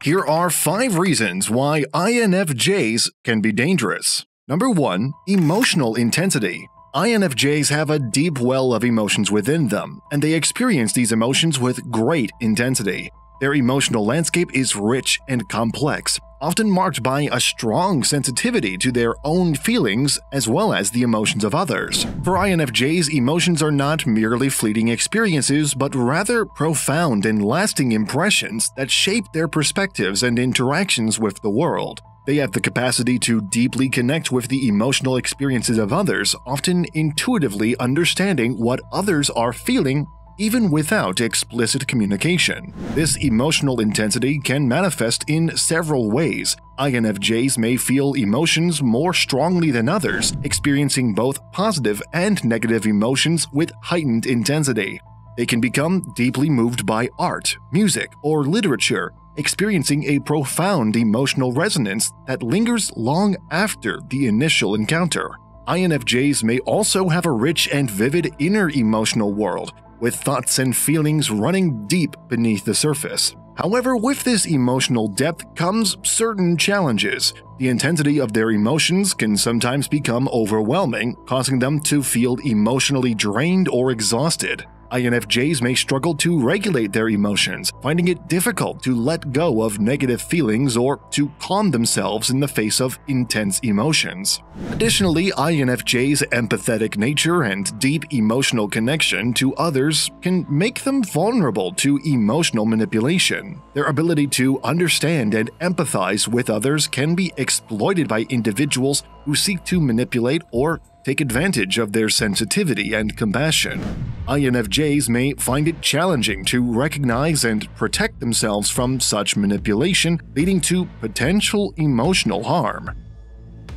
Here are 5 reasons why INFJs can be dangerous. Number 1. Emotional intensity. INFJs have a deep well of emotions within them, and they experience these emotions with great intensity. Their emotional landscape is rich and complex, often marked by a strong sensitivity to their own feelings as well as the emotions of others. For INFJs, emotions are not merely fleeting experiences, but rather profound and lasting impressions that shape their perspectives and interactions with the world. They have the capacity to deeply connect with the emotional experiences of others, often intuitively understanding what others are feeling even without explicit communication. This emotional intensity can manifest in several ways. INFJs may feel emotions more strongly than others, experiencing both positive and negative emotions with heightened intensity. They can become deeply moved by art, music, or literature, experiencing a profound emotional resonance that lingers long after the initial encounter. INFJs may also have a rich and vivid inner emotional world, with thoughts and feelings running deep beneath the surface. However, with this emotional depth comes certain challenges. The intensity of their emotions can sometimes become overwhelming, causing them to feel emotionally drained or exhausted. INFJs may struggle to regulate their emotions, finding it difficult to let go of negative feelings or to calm themselves in the face of intense emotions. Additionally, INFJs' empathetic nature and deep emotional connection to others can make them vulnerable to emotional manipulation. Their ability to understand and empathize with others can be exploited by individuals who seek to manipulate or take advantage of their sensitivity and compassion. INFJs may find it challenging to recognize and protect themselves from such manipulation, leading to potential emotional harm.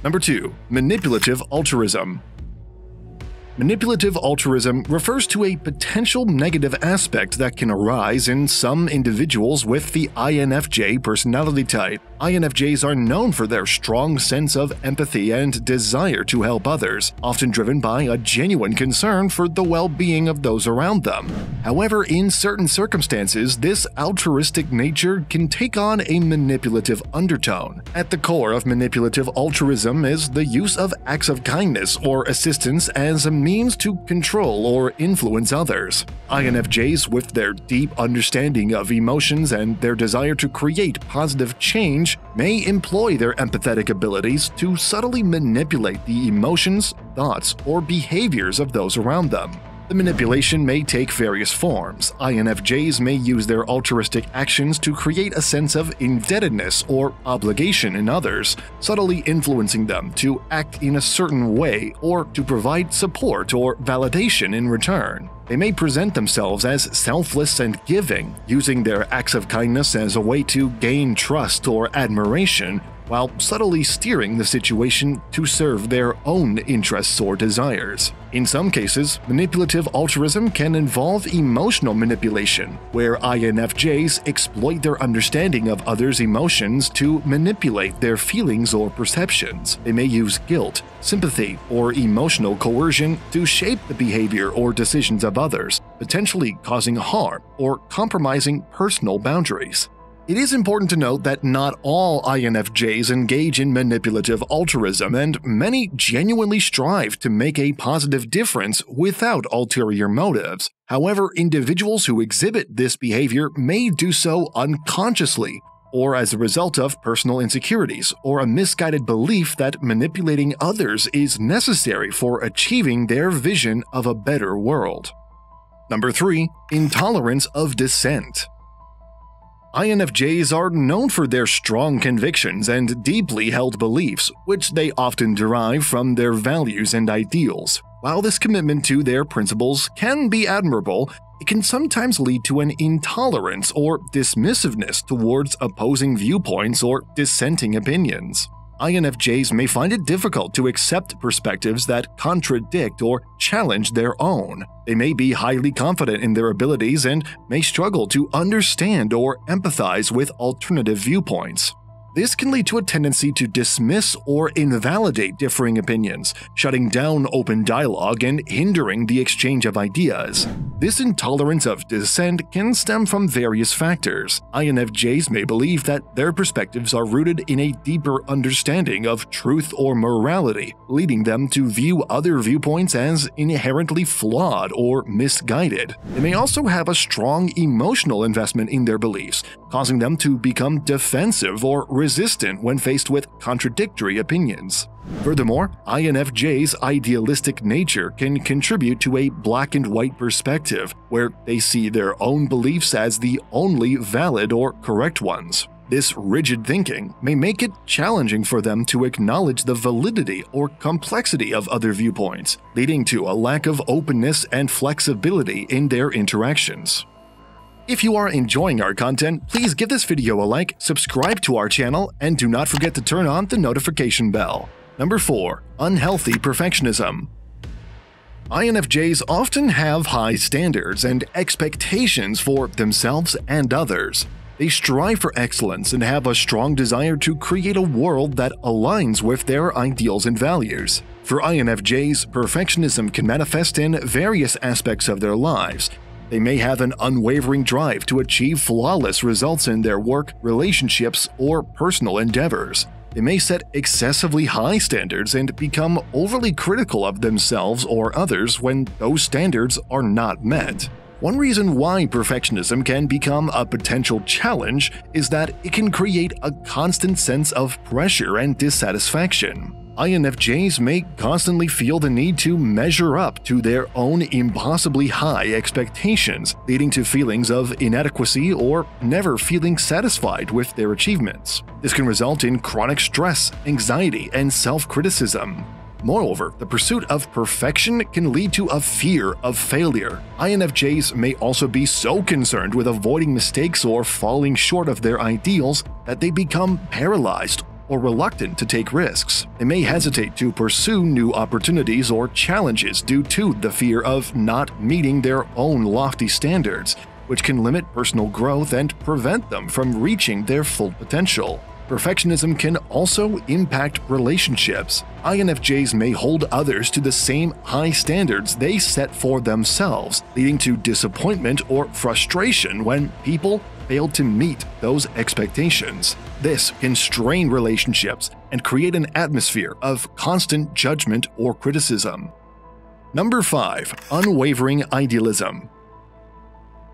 Number 2. Manipulative altruism. Manipulative altruism refers to a potential negative aspect that can arise in some individuals with the INFJ personality type. INFJs are known for their strong sense of empathy and desire to help others, often driven by a genuine concern for the well-being of those around them. However, in certain circumstances, this altruistic nature can take on a manipulative undertone. At the core of manipulative altruism is the use of acts of kindness or assistance as a means to control or influence others. INFJs, with their deep understanding of emotions and their desire to create positive change, may employ their empathetic abilities to subtly manipulate the emotions, thoughts, or behaviors of those around them. The manipulation may take various forms. INFJs may use their altruistic actions to create a sense of indebtedness or obligation in others, subtly influencing them to act in a certain way or to provide support or validation in return. They may present themselves as selfless and giving, using their acts of kindness as a way to gain trust or admiration, while subtly steering the situation to serve their own interests or desires. In some cases, manipulative altruism can involve emotional manipulation, where INFJs exploit their understanding of others' emotions to manipulate their feelings or perceptions. They may use guilt, sympathy, or emotional coercion to shape the behavior or decisions of others, potentially causing harm or compromising personal boundaries. It is important to note that not all INFJs engage in manipulative altruism, and many genuinely strive to make a positive difference without ulterior motives. However, individuals who exhibit this behavior may do so unconsciously, or as a result of personal insecurities or a misguided belief that manipulating others is necessary for achieving their vision of a better world. Number 3. Intolerance of dissent. INFJs are known for their strong convictions and deeply held beliefs, which they often derive from their values and ideals. While this commitment to their principles can be admirable, it can sometimes lead to an intolerance or dismissiveness towards opposing viewpoints or dissenting opinions. INFJs may find it difficult to accept perspectives that contradict or challenge their own. They may be highly confident in their abilities and may struggle to understand or empathize with alternative viewpoints. This can lead to a tendency to dismiss or invalidate differing opinions, shutting down open dialogue and hindering the exchange of ideas. This intolerance of dissent can stem from various factors. INFJs may believe that their perspectives are rooted in a deeper understanding of truth or morality, leading them to view other viewpoints as inherently flawed or misguided. They may also have a strong emotional investment in their beliefs, causing them to become defensive or resistant when faced with contradictory opinions. Furthermore, INFJ's idealistic nature can contribute to a black and white perspective, where they see their own beliefs as the only valid or correct ones. This rigid thinking may make it challenging for them to acknowledge the validity or complexity of other viewpoints, leading to a lack of openness and flexibility in their interactions. If you are enjoying our content, please give this video a like, subscribe to our channel, and do not forget to turn on the notification bell. Number 4. Unhealthy perfectionism. INFJs often have high standards and expectations for themselves and others. They strive for excellence and have a strong desire to create a world that aligns with their ideals and values. For INFJs, perfectionism can manifest in various aspects of their lives. They may have an unwavering drive to achieve flawless results in their work, relationships, or personal endeavors. They may set excessively high standards and become overly critical of themselves or others when those standards are not met. One reason why perfectionism can become a potential challenge is that it can create a constant sense of pressure and dissatisfaction. INFJs may constantly feel the need to measure up to their own impossibly high expectations, leading to feelings of inadequacy or never feeling satisfied with their achievements. This can result in chronic stress, anxiety, and self-criticism. Moreover, the pursuit of perfection can lead to a fear of failure. INFJs may also be so concerned with avoiding mistakes or falling short of their ideals that they become paralyzed or reluctant to take risks. They may hesitate to pursue new opportunities or challenges due to the fear of not meeting their own lofty standards, which can limit personal growth and prevent them from reaching their full potential. Perfectionism can also impact relationships. INFJs may hold others to the same high standards they set for themselves, leading to disappointment or frustration when people fail to meet those expectations. This can strain relationships and create an atmosphere of constant judgment or criticism. Number 5. Unwavering idealism.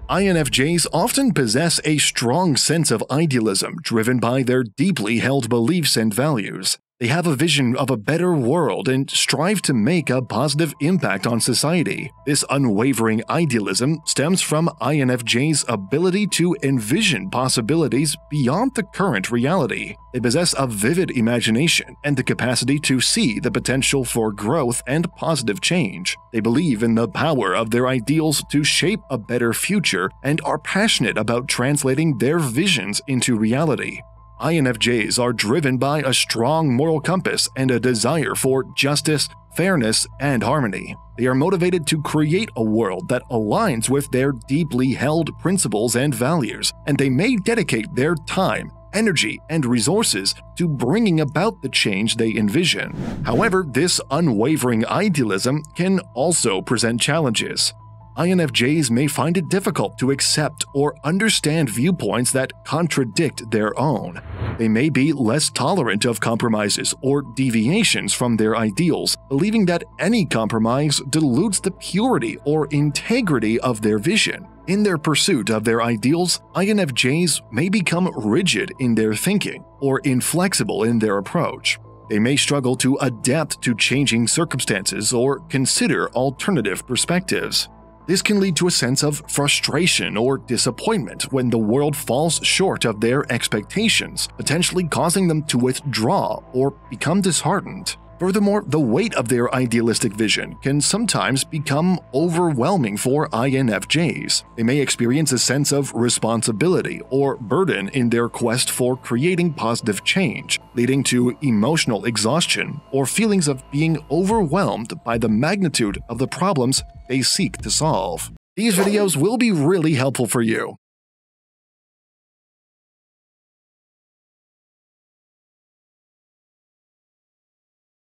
INFJs often possess a strong sense of idealism driven by their deeply held beliefs and values. They have a vision of a better world and strive to make a positive impact on society. This unwavering idealism stems from INFJ's ability to envision possibilities beyond the current reality. They possess a vivid imagination and the capacity to see the potential for growth and positive change. They believe in the power of their ideals to shape a better future and are passionate about translating their visions into reality. INFJs are driven by a strong moral compass and a desire for justice, fairness, and harmony. They are motivated to create a world that aligns with their deeply held principles and values, and they may dedicate their time, energy, and resources to bringing about the change they envision. However, this unwavering idealism can also present challenges. INFJs may find it difficult to accept or understand viewpoints that contradict their own. They may be less tolerant of compromises or deviations from their ideals, believing that any compromise dilutes the purity or integrity of their vision. In their pursuit of their ideals, INFJs may become rigid in their thinking or inflexible in their approach. They may struggle to adapt to changing circumstances or consider alternative perspectives. This can lead to a sense of frustration or disappointment when the world falls short of their expectations, potentially causing them to withdraw or become disheartened. Furthermore, the weight of their idealistic vision can sometimes become overwhelming for INFJs. They may experience a sense of responsibility or burden in their quest for creating positive change, leading to emotional exhaustion or feelings of being overwhelmed by the magnitude of the problems they seek to solve. These videos will be really helpful for you.